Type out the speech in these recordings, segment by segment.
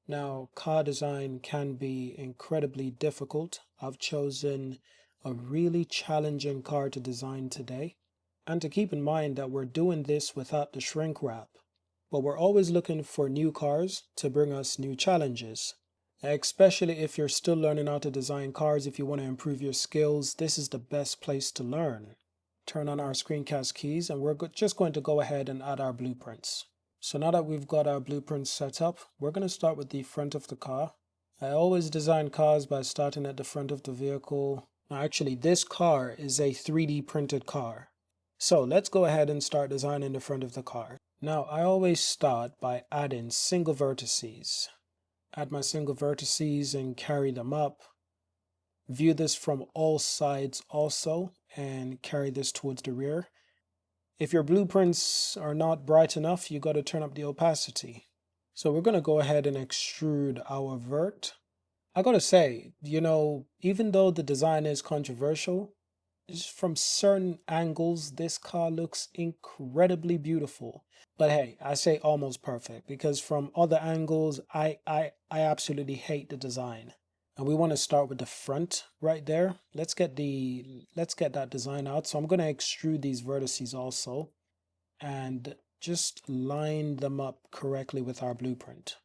Now, car design can be incredibly difficult. I've chosen a really challenging car to design today. And to keep in mind that we're doing this without the shrink wrap. But we're always looking for new cars to bring us new challenges. Especially if you're still learning how to design cars, if you want to improve your skills, this is the best place to learn. Turn on our screencast keys and we're just going to go ahead and add our blueprints. So now that we've got our blueprints set up, we're going to start with the front of the car. I always design cars by starting at the front of the vehicle. Now actually this car is a 3D printed car. So let's go ahead and start designing the front of the car. Now I always start by adding single vertices. Add my single vertices and carry them up. View this from all sides also and carry this towards the rear. If your blueprints are not bright enough, you got to turn up the opacity. So we're going to go ahead and extrude our vert. I got to say, even though the design is controversial, just from certain angles, this car looks incredibly beautiful. But hey, I say almost perfect because from other angles, I absolutely hate the design. And we want to start with the front right there. Let's get that design out. So I'm going to extrude these vertices also and just line them up correctly with our blueprint.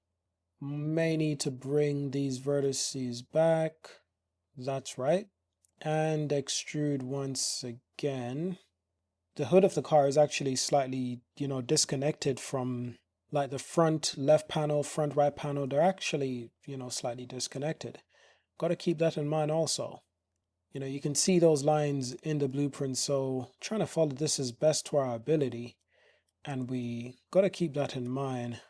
May need to bring these vertices back. That's right. And extrude once again. The hood of the car is actually slightly, disconnected from like the front left panel, front right panel. They're actually, slightly disconnected. Got to keep that in mind also. You can see those lines in the blueprint, so trying to follow this as best to our ability. And we got to keep that in mind,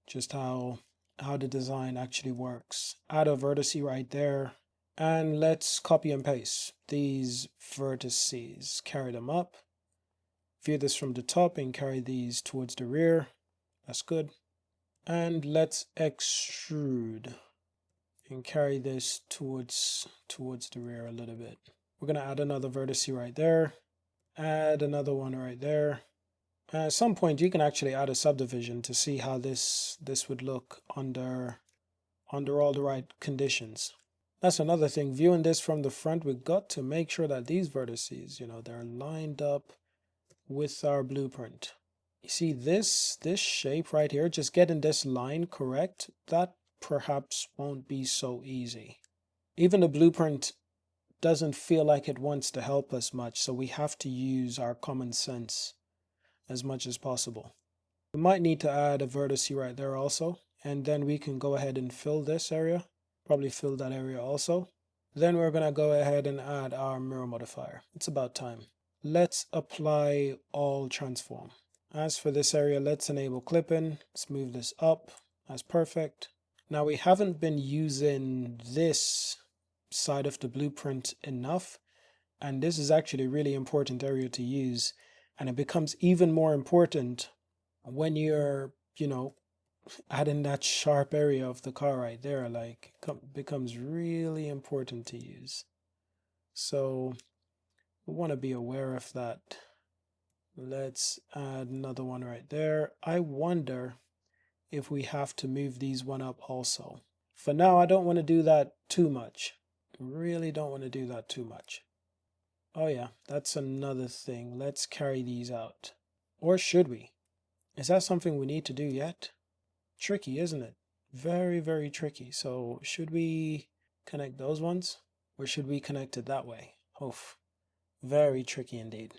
just how the design actually works. Add a vertex right there. And let's copy and paste these vertices, carry them up. View this from the top and carry these towards the rear. That's good. And let's extrude and carry this towards the rear a little bit. We're going to add another vertex right there. Add another one right there. At some point you can actually add a subdivision to see how this would look under all the right conditions. That's another thing. Viewing this from the front, we've got to make sure that these vertices, they're lined up with our blueprint. You see this shape right here, just getting this line correct, that perhaps won't be so easy. Even the blueprint doesn't feel like it wants to help us much, so we have to use our common sense as much as possible. We might need to add a vertex right there also, and then we can go ahead and fill this area, probably fill that area also. Then we're going to go ahead and add our mirror modifier. It's about time. Let's apply all transform. As for this area, let's enable clipping. Let's move this up. That's perfect. Now we haven't been using this side of the blueprint enough, and this is actually a really important area to use, and it becomes even more important when you're adding that sharp area of the car right there. Like becomes really important to use, so we want to be aware of that. Let's add another one right there. I wonder if we have to move these one up also. For now, I don't want to do that too much. Really don't want to do that too much. Oh yeah, that's another thing. Let's carry these out. Or should we? Is that something we need to do yet? Tricky, isn't it? Very, very tricky. So should we connect those ones? Or should we connect it that way? Oof. Very tricky indeed.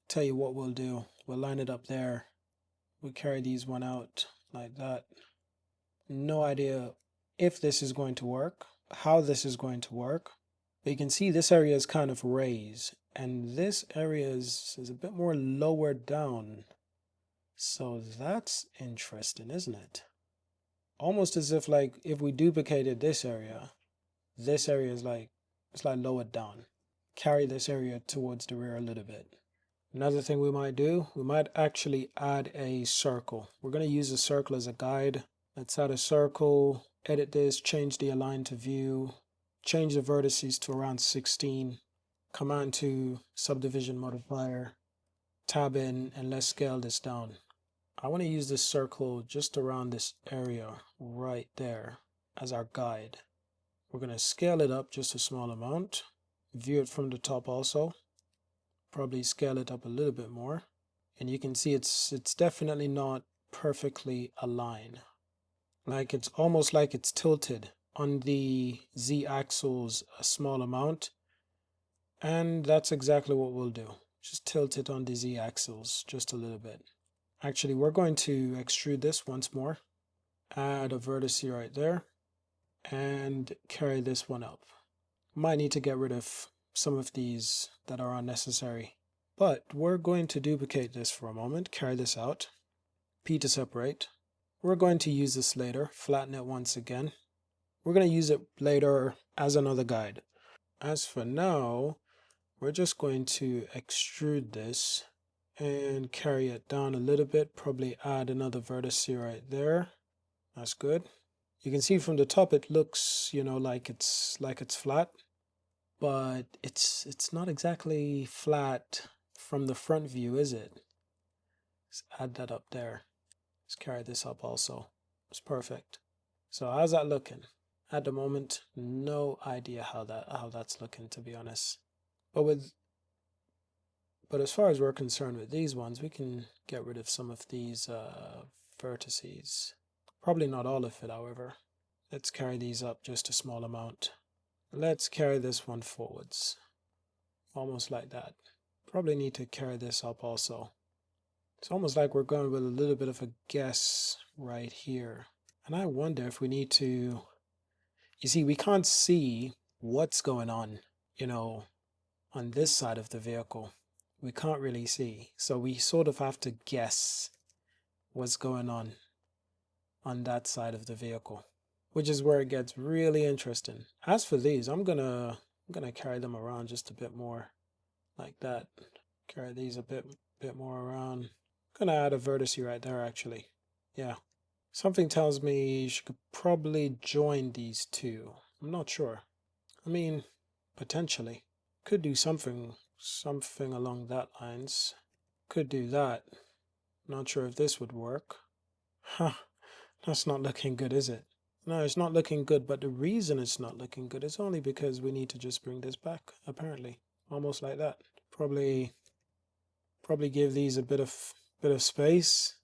Tell you what we'll do. We'll line it up there. We'll carry these one out like that. No idea if this is going to work, how this is going to work. But you can see this area is kind of raised, and this area is a bit more lower down. So that's interesting, isn't it? Almost as if like if we duplicated this area is like, it's like lowered down. Carry this area towards the rear a little bit. Another thing we might do, we might actually add a circle. We're going to use a circle as a guide. Let's add a circle, edit this, change the align to view, change the vertices to around 16, command to subdivision modifier, tab in, and let's scale this down. I want to use this circle just around this area right there as our guide. We're going to scale it up just a small amount. View it from the top also. Probably scale it up a little bit more. And you can see it's definitely not perfectly aligned. Like it's almost like it's tilted on the z-axis a small amount. And that's exactly what we'll do. Just tilt it on the z-axis just a little bit. Actually, we're going to extrude this once more. Add a vertex right there. And carry this one up. Might need to get rid of some of these that are unnecessary. But we're going to duplicate this for a moment. Carry this out. P to separate. We're going to use this later. Flatten it once again. We're going to use it later as another guide. As for now, we're just going to extrude this and carry it down a little bit. Probably add another vertex right there. That's good. You can see from the top it looks, you know, like it's flat, but it's not exactly flat from the front view, is it? Let's add that up there. Let's carry this up also. It's perfect. So how's that looking? At the moment, no idea how that's looking, to be honest. But as far as we're concerned with these ones, we can get rid of some of these vertices. Probably not all of it, however. Let's carry these up just a small amount. Let's carry this one forwards. Almost like that. Probably need to carry this up also. It's almost like we're going with a little bit of a guess right here. And I wonder if we need to... You see, we can't see what's going on, you know, on this side of the vehicle. We can't really see. So we sort of have to guess what's going on that side of the vehicle, which is where it gets really interesting. As for these, I'm gonna carry them around just a bit more like that. Carry these a bit more around. Gonna add a vertex right there actually. Yeah. Something tells me you should probably join these two. I'm not sure. I mean, potentially. Could do something along that lines. Could do that. Not sure if this would work. Huh. That's not looking good, is it? No, it's not looking good, but the reason it's not looking good is only because we need to just bring this back, apparently. Almost like that. Probably give these a bit of space,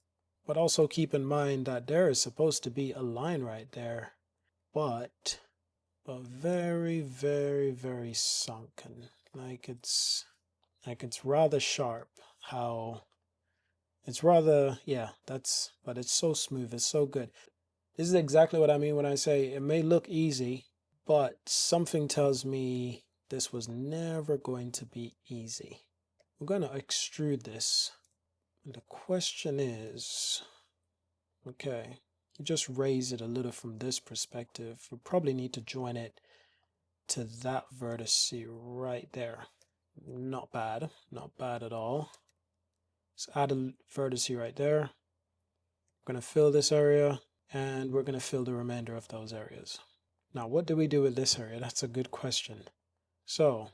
but also keep in mind that there is supposed to be a line right there, but very, very, very sunken. Like it's rather sharp. How it's rather, yeah, but it's so smooth, it's so good. This is exactly what I mean when I say it may look easy, but something tells me this was never going to be easy. I'm going to extrude this. And the question is, okay, you just raise it a little from this perspective. We probably need to join it to that vertex right there. Not bad, not bad at all. Let's add a vertex right there. We're going to fill this area, and we're going to fill the remainder of those areas. Now, what do we do with this area? That's a good question. So,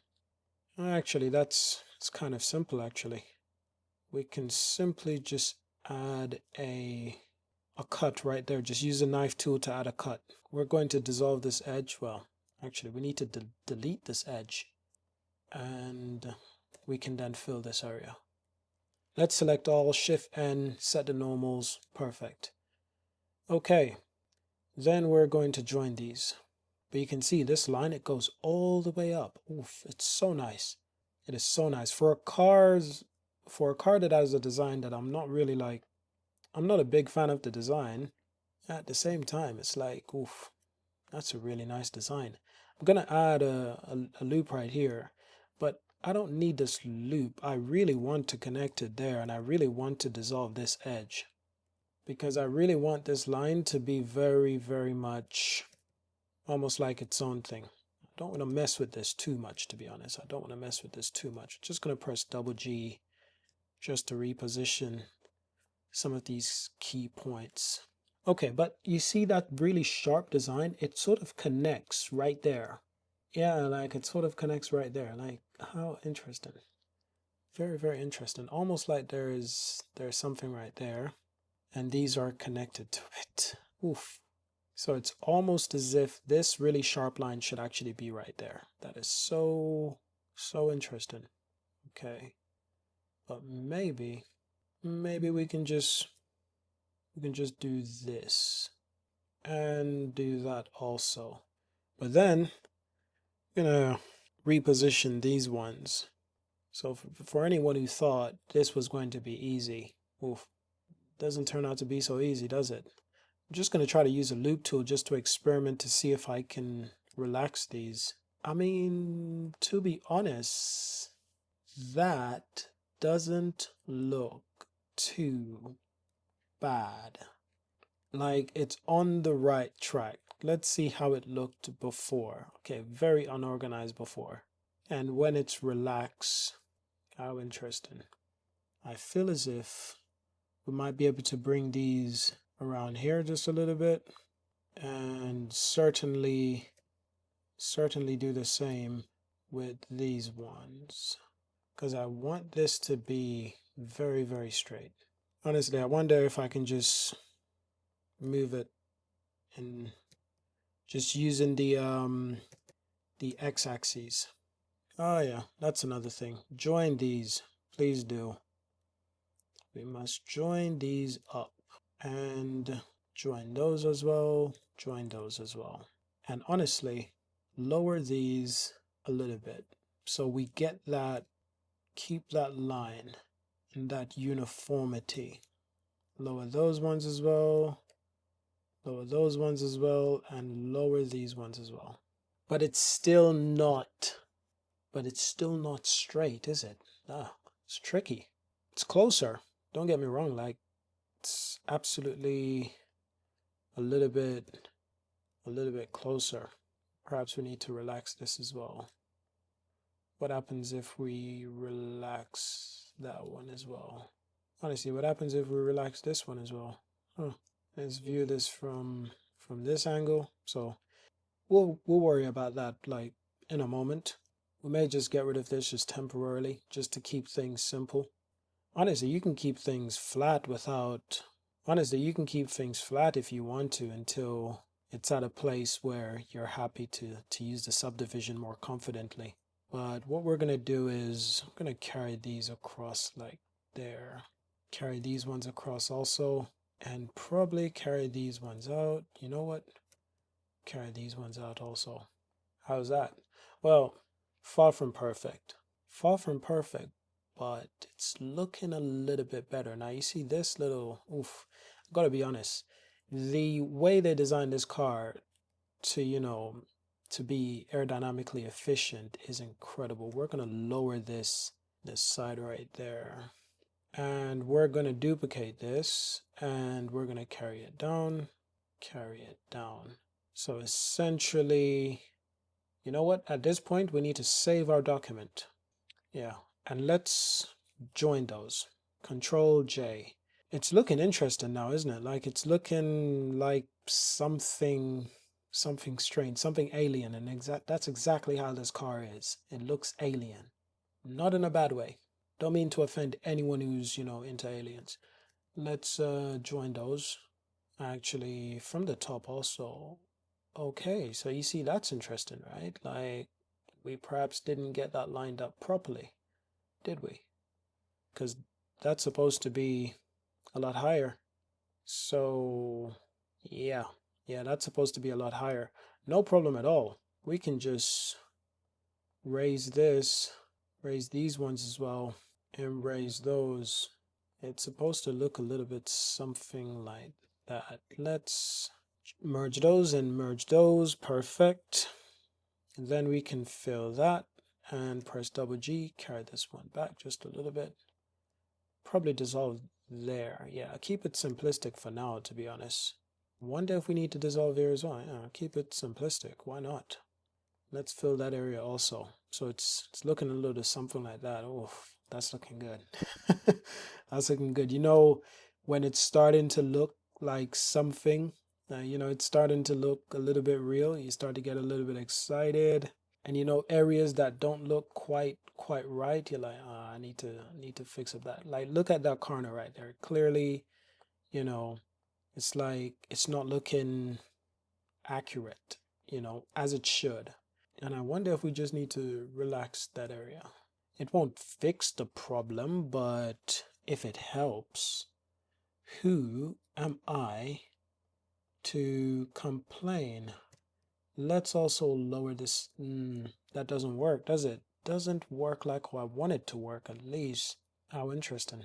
actually, it's kind of simple, actually. We can simply just add a cut right there. Just use a knife tool to add a cut. We're going to dissolve this edge. Well, actually, we need to delete this edge, and we can then fill this area. Let's select all, Shift N, set the normals, perfect. Okay, then we're going to join these. But you can see this line, it goes all the way up. Oof, it's so nice. It is so nice. For a car that has a design that I'm not really like, I'm not a big fan of the design. At the same time, it's like, oof, that's a really nice design. I'm gonna add a loop right here, but I don't need this loop. I really want to connect it there, and I really want to dissolve this edge because I really want this line to be very, very much almost like its own thing. I don't want to mess with this too much, to be honest. I don't want to mess with this too much. Just gonna press double G just to reposition some of these key points. Okay, but you see that really sharp design? It sort of connects right there. Yeah, like it sort of connects right there. Like, how interesting. Very, very interesting. Almost like there's something right there. and these are connected to it. Oof. So it's almost as if this really sharp line should actually be right there. That is so, so interesting. Okay. But maybe we can just do this and do that also. But then I'm gonna reposition these ones. So for anyone who thought this was going to be easy, oof, doesn't turn out to be so easy, does it? I'm just going to try to use a loop tool just to experiment to see if I can relax these. I mean, to be honest, that doesn't look too bad. Like it's on the right track. Let's see how it looked before. Okay, very unorganized before. And when it's relaxed, how interesting. I feel as if we might be able to bring these around here just a little bit, and certainly do the same with these ones, because I want this to be very, very straight. Honestly, I wonder if I can just move it and just using the x-axis. Oh yeah, that's another thing. Join these, please do. We must join these up and join those as well, join those as well. And honestly, lower these a little bit so we get that, keep that line and that uniformity. Lower those ones as well, lower those ones as well, and lower these ones as well. But it's still not, straight, is it? Ah, it's tricky. It's closer. Don't get me wrong, like it's absolutely a little bit closer. Perhaps we need to relax this as well. What happens if we relax that one as well? Honestly, what happens if we relax this one as well? Huh. Let's view this from this angle. So we'll worry about that like in a moment. We may just get rid of this just temporarily, just to keep things simple. Honestly, you can keep things flat without. Honestly, you can keep things flat if you want to until it's at a place where you're happy to use the subdivision more confidently. But what we're going to do is I'm going to carry these across like there. Carry these ones across also. And probably carry these ones out. You know what? Carry these ones out also. How's that? Well, far from perfect. Far from perfect, but it's looking a little bit better. Now you see this little, oof, I've got to be honest. The way they designed this car to, to be aerodynamically efficient is incredible. We're going to lower this side right there. And we're going to duplicate this and we're going to carry it down. So essentially, you know what? At this point, we need to save our document. Yeah. And let's join those. Control J. It's looking interesting now, isn't it? Like it's looking like something strange, something alien, and that's exactly how this car is. It looks alien. Not in a bad way. Don't mean to offend anyone who's, into aliens. Let's join those. Actually, from the top also. Okay, so you see that's interesting, right? Like we perhaps didn't get that lined up properly, did we? Because that's supposed to be a lot higher. So yeah, that's supposed to be a lot higher. No problem at all. We can just raise this, raise these ones as well, and raise those. It's supposed to look a little bit something like that. Let's merge those and merge those. Perfect. And then we can fill that and press double G, carry this one back just a little bit. Probably dissolve there. Yeah, keep it simplistic for now, to be honest. Wonder if we need to dissolve here as well. Yeah, keep it simplistic. Why not? Let's fill that area also. So it's looking a little something like that. Oh, that's looking good. That's looking good. When it's starting to look like something, it's starting to look a little bit real. You start to get a little bit excited. And areas that don't look quite right, you're like, I need to fix up that. Like look at that corner right there. Clearly, you know, it's like it's not looking accurate, as it should. And I wonder if we just need to relax that area. It won't fix the problem, but if it helps, who am I to complain? Let's also lower this. That doesn't work, does it? Doesn't work like how I want it to work, at least. How interesting.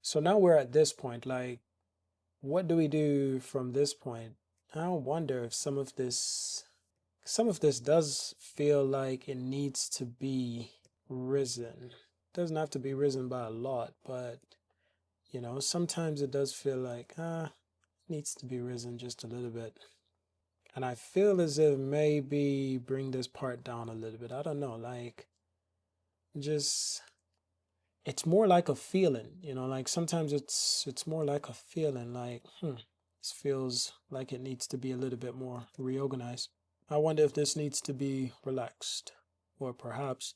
So now we're at this point. Like, what do we do from this point? I wonder if some of this does feel like it needs to be risen. Doesn't have to be risen by a lot, but sometimes it does feel like it needs to be risen just a little bit. And I feel as if maybe bring this part down a little bit. I don't know, like just it's more like a feeling, like sometimes it's more like a feeling like this feels like it needs to be a little bit more reorganized. I wonder if this needs to be relaxed or perhaps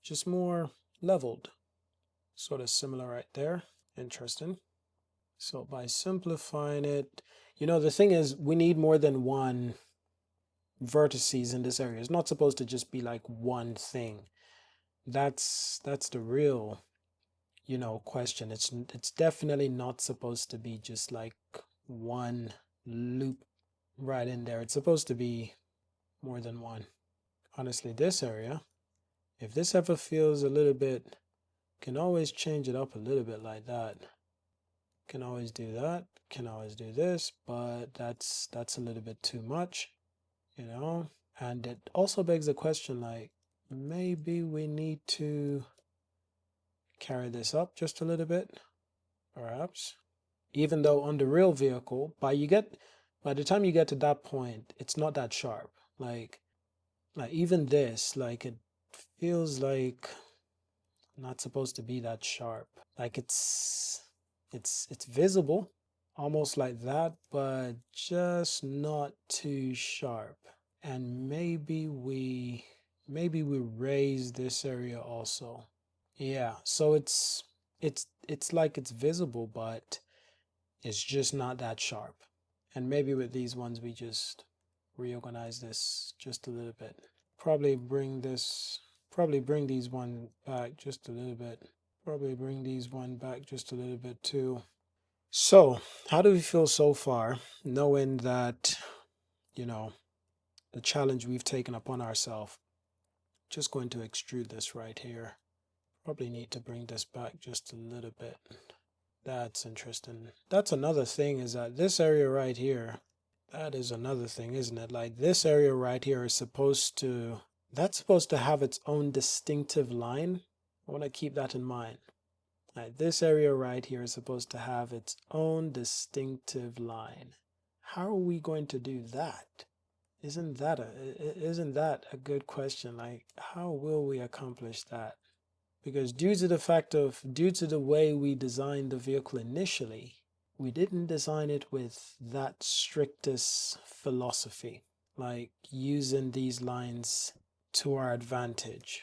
just more leveled. Sort of similar right there. Interesting. So by simplifying it, the thing is we need more than one vertices in this area. It's not supposed to just be like one thing. That's the real, question. It's definitely not supposed to be just like one loop right in there. It's supposed to be more than one. Honestly, this area, if this ever feels a little bit, can always change it up a little bit like that. Can always do that, can always do this, but that's a little bit too much, and it also begs the question, like maybe we need to carry this up just a little bit, perhaps, even though on the real vehicle, by the time you get to that point, it's not that sharp. Like even this, like it feels like not supposed to be that sharp. Like it's visible, almost like that, but just not too sharp. And maybe we raise this area also. Yeah, so it's like it's visible, but it's just not that sharp. And maybe with these ones we just reorganize this just a little bit. Probably bring these one back just a little bit. Probably bring these one back just a little bit too. So, how do we feel so far, knowing that, the challenge we've taken upon ourselves? Just going to extrude this right here. Probably need to bring this back just a little bit. That's interesting. That's another thing, is that this area right here, that is another thing, isn't it? Like this area right here is supposed to have its own distinctive line. I want to keep that in mind. Like this area right here is supposed to have its own distinctive line. How are we going to do that? Isn't that a good question? Like, how will we accomplish that? Because due to the way we designed the vehicle initially, we didn't design it with that strictest philosophy, like using these lines to our advantage.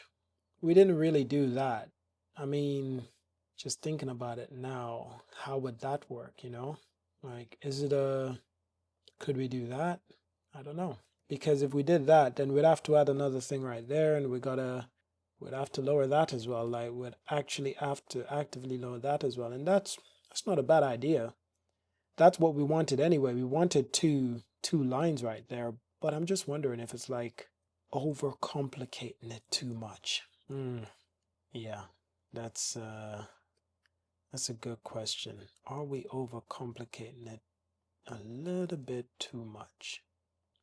We didn't really do that. I mean, just thinking about it now, how would that work, Like, could we do that? I don't know. Because if we did that, then we'd have to add another thing right there, and we'd have to lower that as well. Like, we'd actually have to actively lower that as well. And that's not a bad idea. That's what we wanted anyway. We wanted two lines right there. But I'm just wondering if it's like overcomplicating it too much. Yeah, that's a good question. Are we overcomplicating it a little bit too much?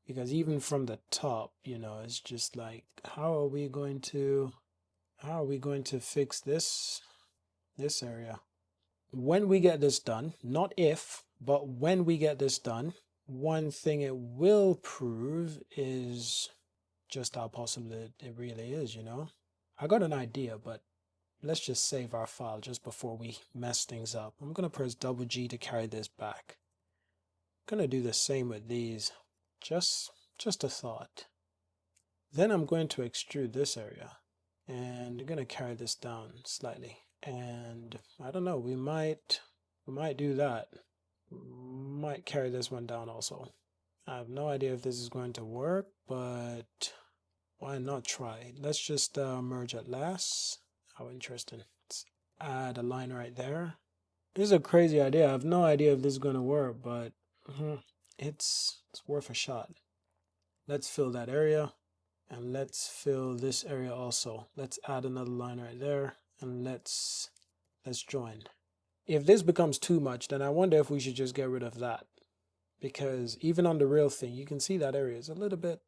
Because even from the top, it's just like, how are we going to fix this area? When we get this done, not if, but when we get this done, one thing it will prove is just how possible it really is, I got an idea, but let's just save our file just before we mess things up. I'm going to press double G to carry this back. I'm going to do the same with these. Just a thought. Then I'm going to extrude this area, and I'm going to carry this down slightly. And I don't know, we might do that. Might carry this one down also. I have no idea if this is going to work, but why not try? Let's just merge at last. How interesting. Let's add a line right there. This is a crazy idea. I have no idea if this is going to work, but it's worth a shot. Let's fill that area, and let's fill this area also. Let's add another line right there, and let's join. If this becomes too much, then I wonder if we should just get rid of that. Because even on the real thing, you can see that area is a little bit,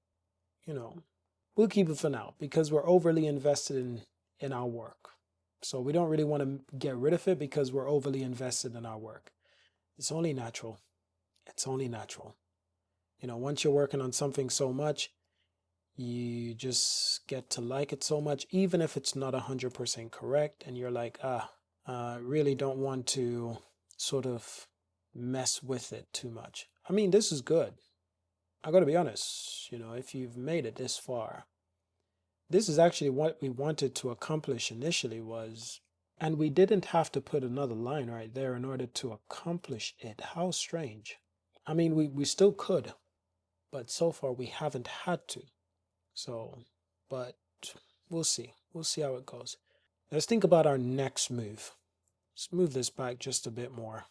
we'll keep it for now because we're overly invested in our work. So we don't really want to get rid of it because we're overly invested in our work. It's only natural. It's only natural. Once you're working on something so much, you just get to like it so much, even if it's not 100% correct. And you're like, really don't want to sort of mess with it too much. I mean, this is good. I got to be honest, if you've made it this far, this is actually what we wanted to accomplish initially and we didn't have to put another line right there in order to accomplish it. How strange. I mean, we still could, but so far we haven't had to. So, but we'll see. We'll see how it goes. Let's think about our next move. Let's move this back just a bit more.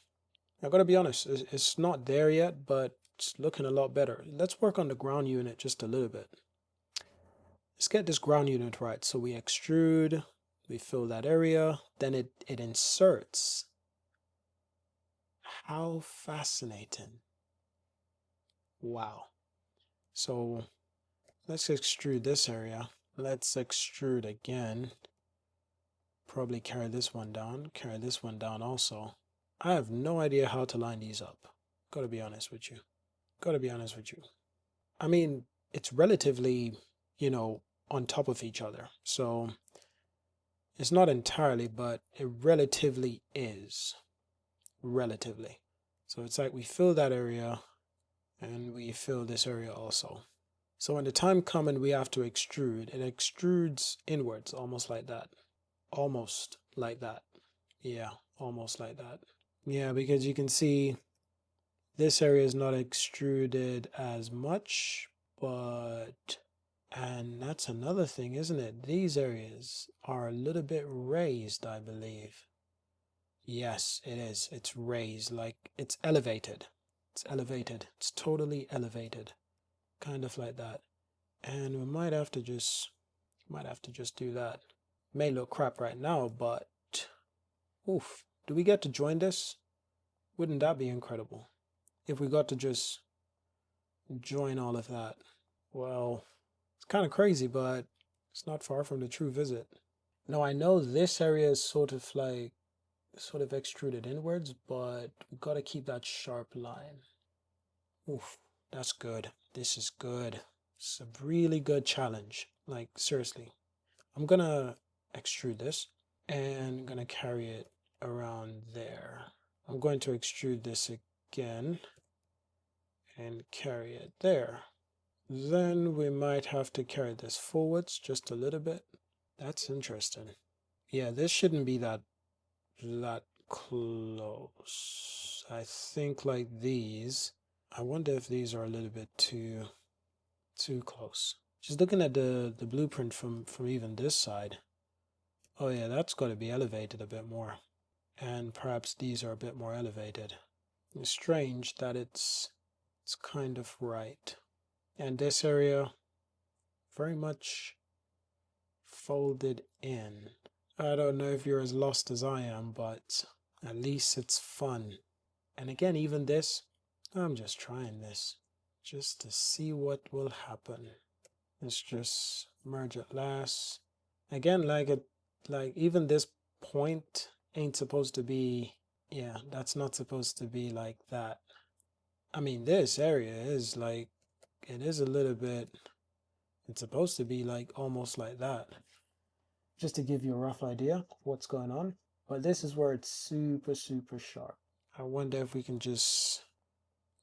I gotta be honest, it's not there yet, but it's looking a lot better. Let's work on the ground unit just a little bit. Let's get this ground unit right. So we extrude, we fill that area, then it inserts. How fascinating. Wow. So let's extrude this area. Let's extrude again. Probably carry this one down also. I have no idea how to line these up. Gotta be honest with you. I mean, it's relatively, on top of each other. So it's not entirely, but it relatively is. Relatively. So it's like we fill that area and we fill this area also. So when the time comes and we have to extrude, it extrudes inwards, almost like that. Almost like that. Yeah, almost like that. Yeah, because you can see this area is not extruded as much, and that's another thing, isn't it? These areas are a little bit raised, I believe. Yes, it is. It's raised, like it's elevated. It's elevated. It's totally elevated. Kind of like that. And we might have to just do that. May look crap right now, but oof. Do we get to join this? Wouldn't that be incredible? If we got to just join all of that. Well, it's kind of crazy, but it's not far from the true visit. Now I know this area is sort of extruded inwards, but we got to keep that sharp line. Oof, that's good. This is good. It's a really good challenge. Like, seriously. I'm gonna extrude this and I'm gonna carry it around there. I'm going to extrude this again and carry it there. Then we might have to carry this forwards just a little bit. That's interesting. Yeah, this shouldn't be that close. I think like these. I wonder if these are a little bit too close. Just looking at the blueprint from even this side. Oh yeah, that's got to be elevated a bit more. And perhaps these are a bit more elevated. It's strange that it's kind of right. And this area very much folded in. I don't know if you're as lost as I am, but at least it's fun. And again, even this, I'm just trying this just to see what will happen. Let's just merge at last. Again, like even this point ain't supposed to be, yeah, that's not supposed to be like that. I mean, this area is like, it is a little bit, it's supposed to be like almost like that. Just to give you a rough idea of what's going on. But this is where it's super, super sharp. I wonder if we can just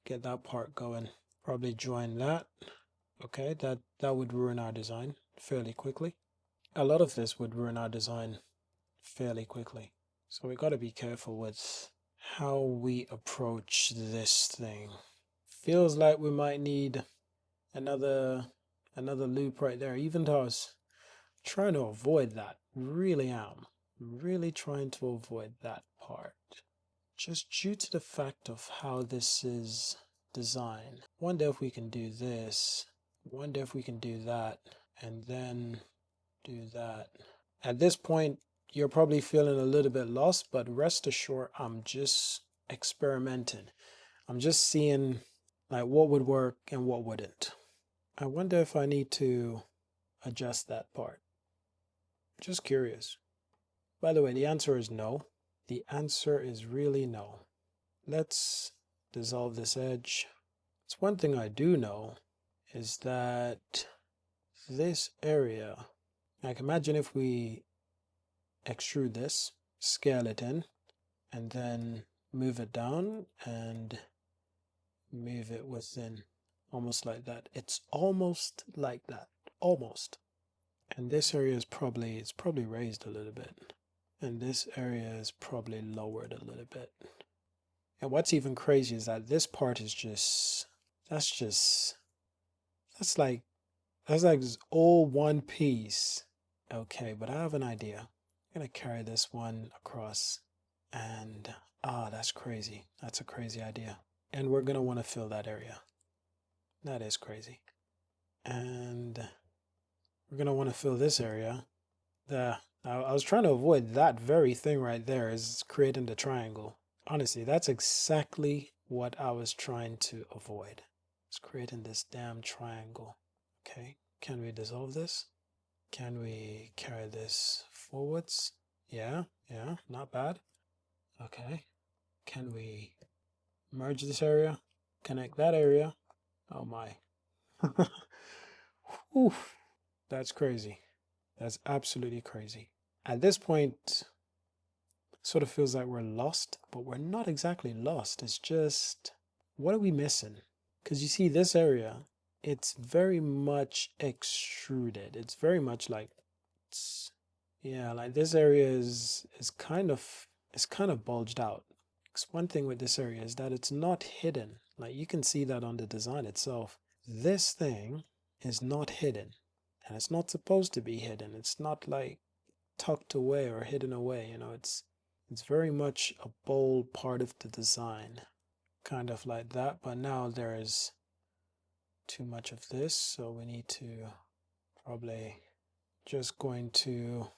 get that part going. Probably join that. Okay, that would ruin our design fairly quickly. A lot of this would ruin our design fairly quickly. So we got to be careful with how we approach this thing. Feels like we might need another loop right there, even though I was trying to avoid that. Really am. Really trying to avoid that part. Just due to the fact of how this is designed. Wonder if we can do this. Wonder if we can do that. And then do that. At this point, you're probably feeling a little bit lost, but rest assured, I'm just experimenting. I'm just seeing like what would work and what wouldn't. I wonder if I need to adjust that part. Just curious. By the way, the answer is no. The answer is really no. Let's dissolve this edge. It's one thing I do know is that this area, like imagine if we extrude this, scale it in, and then move it down and move it within, almost like that. It's almost like that, almost. And this area is probably, it's probably raised a little bit. And this area is probably lowered a little bit. And what's even crazy is that this part is just, that's like all one piece. Okay, but I have an idea. I'm gonna carry this one across and that's crazy. That's a crazy idea. And we're gonna want to fill that area. That is crazy. And we're gonna want to fill this area. I was trying to avoid that very thing right there, is creating the triangle. Honestly, that's exactly what I was trying to avoid. It's creating this damn triangle. Okay, can we dissolve this? Can we carry this forwards? Yeah, not bad. Okay, can we merge this area? Connect that area? Oh my. Oof, that's crazy. That's absolutely crazy. At this point, sort of feels like we're lost, but we're not exactly lost. It's just, what are we missing? Because you see this area, it's very much extruded. It's very much like, yeah, like this area is kind of, it's kind of bulged out. Because one thing with this area is that it's not hidden. Like you can see that on the design itself. This thing is not hidden. And it's not supposed to be hidden. It's not like tucked away or hidden away. You know, it's very much a bold part of the design, kind of like that. But now there is too much of this, so we need to probably just going to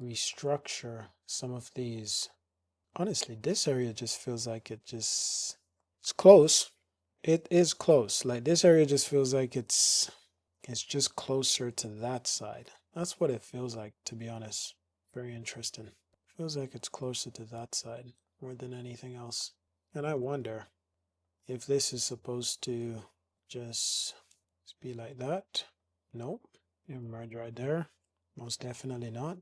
restructure some of these. Honestly, this area just feels like it's close. It is close. Like this area just feels like it's just closer to that side. That's what it feels like, to be honest. Very interesting. Feels like it's closer to that side more than anything else. And I wonder if this is supposed to just be like that. Nope. You merge right there. Most definitely not.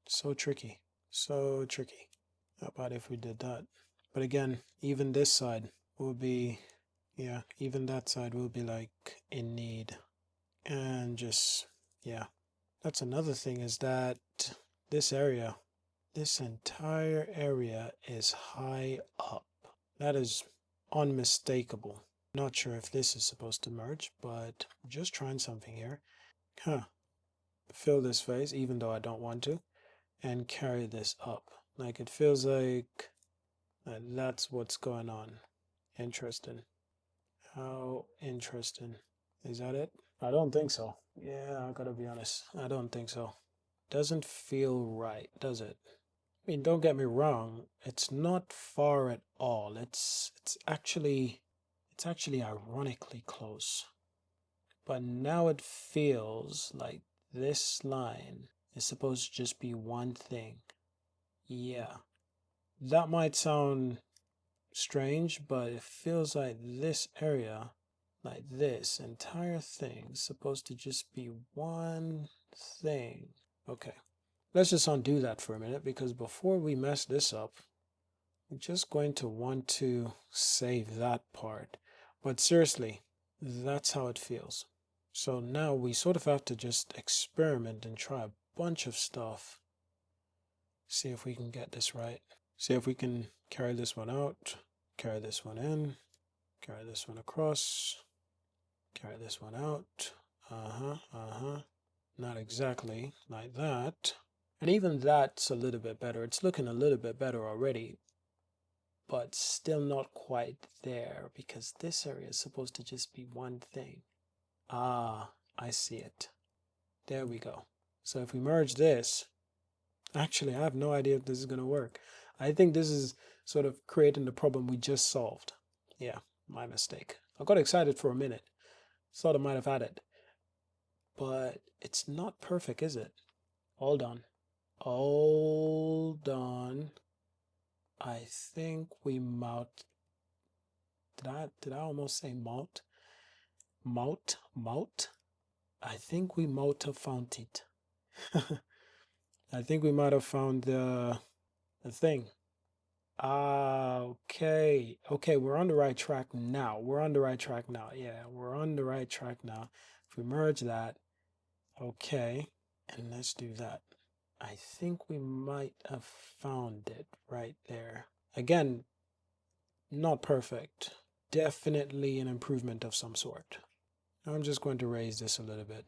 So tricky. So tricky. How about if we did that? But again, even this side will be, yeah, even that side will be like in need. And just, yeah. That's another thing, is that this area, this entire area is high up. That is unmistakable. Not sure if this is supposed to merge, but just trying something here. Fill this face, even though I don't want to, and carry this up. Like it feels like that's what's going on. Interesting. How interesting. Is that it? I don't think so. Yeah, I gotta be honest. I don't think so. Doesn't feel right, does it? I mean, don't get me wrong. It's not far at all. It's actually ironically close. But now it feels like this line is supposed to just be one thing. Yeah. That might sound strange, but it feels like this area, like this entire thing, is supposed to just be one thing. Okay. Let's just undo that for a minute, because before we mess this up, we're just going to want to save that part. But seriously, that's how it feels. So now we sort of have to just experiment and try a bunch of stuff. See if we can get this right. See if we can carry this one out, carry this one in, carry this one across, carry this one out. Not exactly like that. And even that's a little bit better. It's looking a little bit better already, but still not quite there because this area is supposed to just be one thing. Ah, I see it. There we go. So if we merge this, actually, I have no idea if this is going to work. I think this is sort of creating the problem we just solved. Yeah, my mistake. I got excited for a minute. Thought I might have had it. But it's not perfect, is it? Hold on. Hold on. I think we mount. Did I almost say mount? Mount? I think we might have found it. I think we might have found the thing. Okay. Okay, we're on the right track now. We're on the right track now. Yeah, we're on the right track now. If we merge that, okay, and let's do that. I think we might have found it right there. Again, not perfect. Definitely an improvement of some sort. I'm just going to raise this a little bit.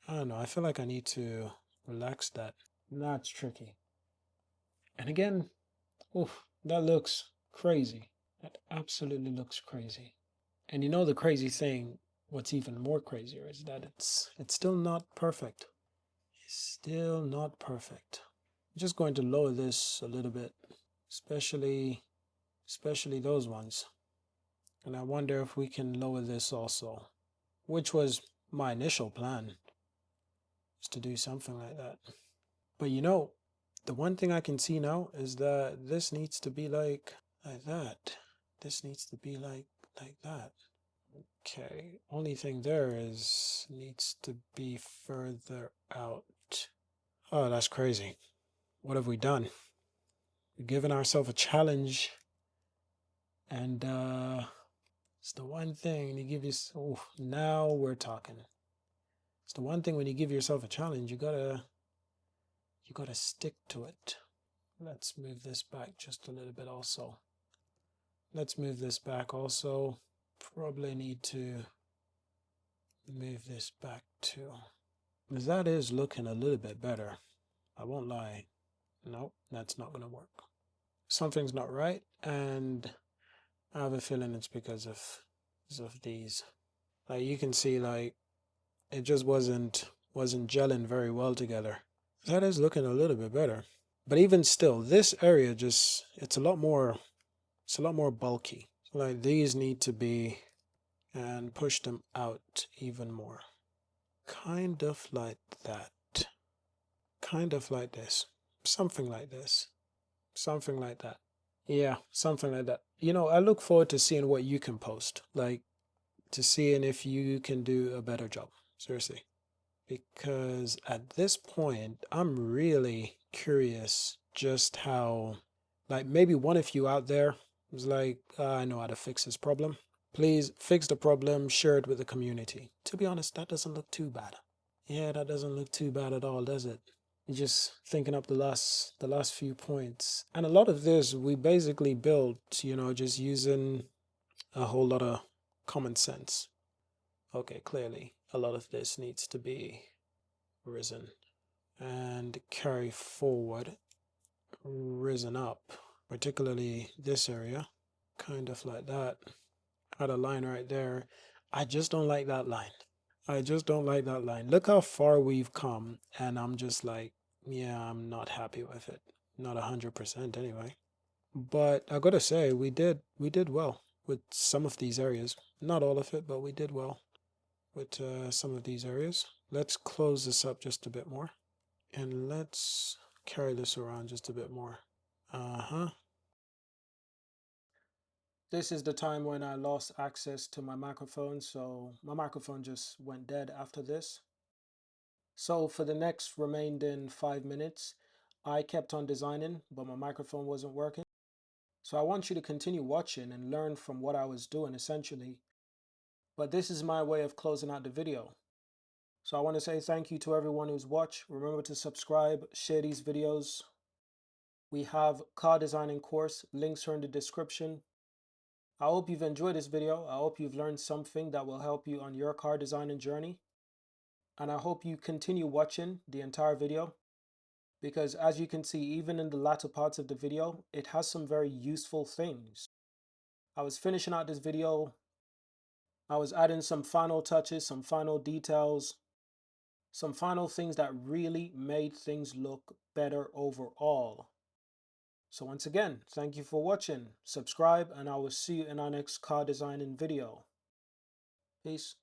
I don't know. I feel like I need to relax that. That's tricky. And again, oof, that looks crazy. That absolutely looks crazy. And you know the crazy thing, what's even more crazier is that it's still not perfect. It's still not perfect. I'm just going to lower this a little bit, especially those ones. And I wonder if we can lower this also, which was my initial plan, is to do something like that. But you know, the one thing I can see now is that this needs to be like that. This needs to be like that. Okay, only thing there is needs to be further out. Oh, that's crazy. What have we done? We've given ourselves a challenge, and it's the one thing you give you. Oh, now we're talking. It's the one thing when you give yourself a challenge, you gotta stick to it. Let's move this back just a little bit also. Let's move this back also. Probably need to move this back too. That is looking a little bit better. I won't lie. Nope, that's not gonna work. Something's not right, and I have a feeling it's because of these. Like you can see, like it just wasn't gelling very well together. That is looking a little bit better. But even still, this area just it's a lot more bulky. Like these need to be and push them out even more. Kind of like that. Kind of like this. Something like this. Something like that. Yeah, something like that. You know, I look forward to seeing what you can post. Like to seeing if you can do a better job. Seriously. Because at this point, I'm really curious just how, like, maybe one of you out there is like, I know how to fix this problem. Please fix the problem, share it with the community. To be honest, that doesn't look too bad. Yeah, that doesn't look too bad at all, does it? You're just thinking up the last few points. And a lot of this we basically built, you know, just using a whole lot of common sense. Okay, clearly a lot of this needs to be risen and carry forward, risen up, particularly this area, kind of like that. Had a line right there. I just don't like that line. I just don't like that line. Look how far we've come, and I'm just like, yeah, I'm not happy with it. Not 100% anyway. But I gotta say, we did well with some of these areas. Not all of it, but we did well with some of these areas. Let's close this up just a bit more. And let's carry this around just a bit more. This is the time when I lost access to my microphone, so my microphone just went dead after this. So for the next remaining 5 minutes, I kept on designing, but my microphone wasn't working. So I want you to continue watching and learn from what I was doing essentially. But this is my way of closing out the video. So I want to say thank you to everyone who's watched. Remember to subscribe, share these videos. We have car designing course, links are in the description. I hope you've enjoyed this video. I hope you've learned something that will help you on your car designing journey. And I hope you continue watching the entire video, because as you can see, even in the latter parts of the video, it has some very useful things. I was finishing out this video, I was adding some final touches, some final details, some final things that really made things look better overall. So once again, thank you for watching. Subscribe and I will see you in our next car designing video. Peace.